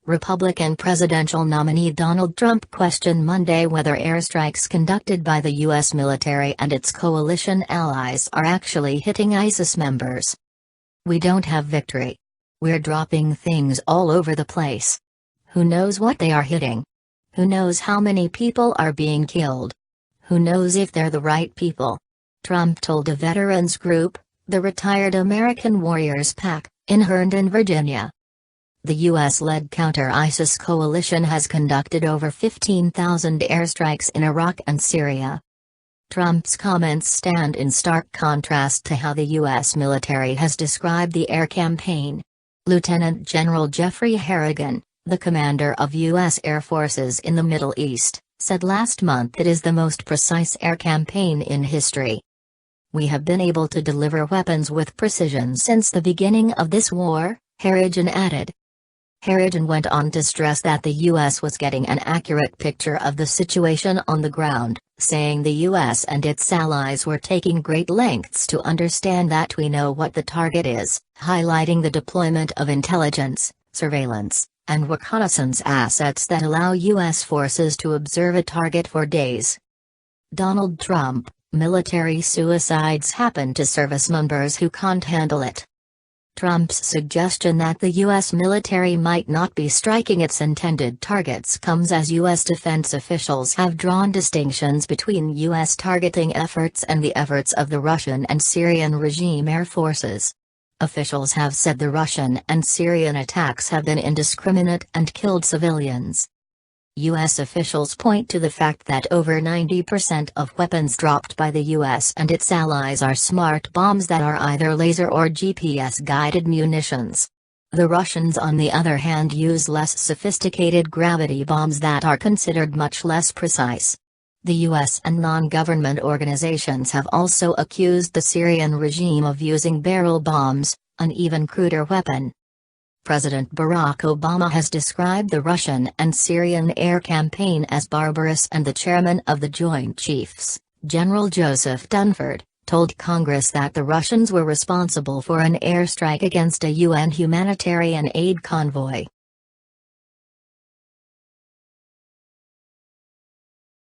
Republican presidential nominee Donald Trump questioned Monday whether airstrikes conducted by the U.S. military and its coalition allies are actually hitting ISIS members. "We don't have victory. We're dropping things all over the place. Who knows what they are hitting? Who knows how many people are being killed? Who knows if they're the right people?" Trump told a veterans group, the Retired American Warriors PAC, in Herndon, Virginia. The U.S.-led counter-ISIS coalition has conducted over 15,000 airstrikes in Iraq and Syria. Trump's comments stand in stark contrast to how the U.S. military has described the air campaign. Lieutenant General Jeffrey Herndon, the commander of U.S. Air Forces in the Middle East, said last month it is the most precise air campaign in history. "We have been able to deliver weapons with precision since the beginning of this war," Herndon added. Herndon went on to stress that the U.S. was getting an accurate picture of the situation on the ground, saying the U.S. and its allies were taking great lengths to understand that we know what the target is, highlighting the deployment of intelligence, surveillance, and reconnaissance assets that allow U.S. forces to observe a target for days. Donald Trump: "Military suicides happen to service members who can't handle it." Trump's suggestion that the U.S. military might not be striking its intended targets comes as U.S. defense officials have drawn distinctions between U.S. targeting efforts and the efforts of the Russian and Syrian regime air forces. Officials have said the Russian and Syrian attacks have been indiscriminate and killed civilians. U.S. officials point to the fact that over 90% of weapons dropped by the U.S. and its allies are smart bombs that are either laser or GPS-guided munitions. The Russians, on the other hand, use less sophisticated gravity bombs that are considered much less precise. The U.S. and non-government organizations have also accused the Syrian regime of using barrel bombs, an even cruder weapon. President Barack Obama has described the Russian and Syrian air campaign as barbarous, and the chairman of the Joint Chiefs, General Joseph Dunford, told Congress that the Russians were responsible for an airstrike against a UN humanitarian aid convoy.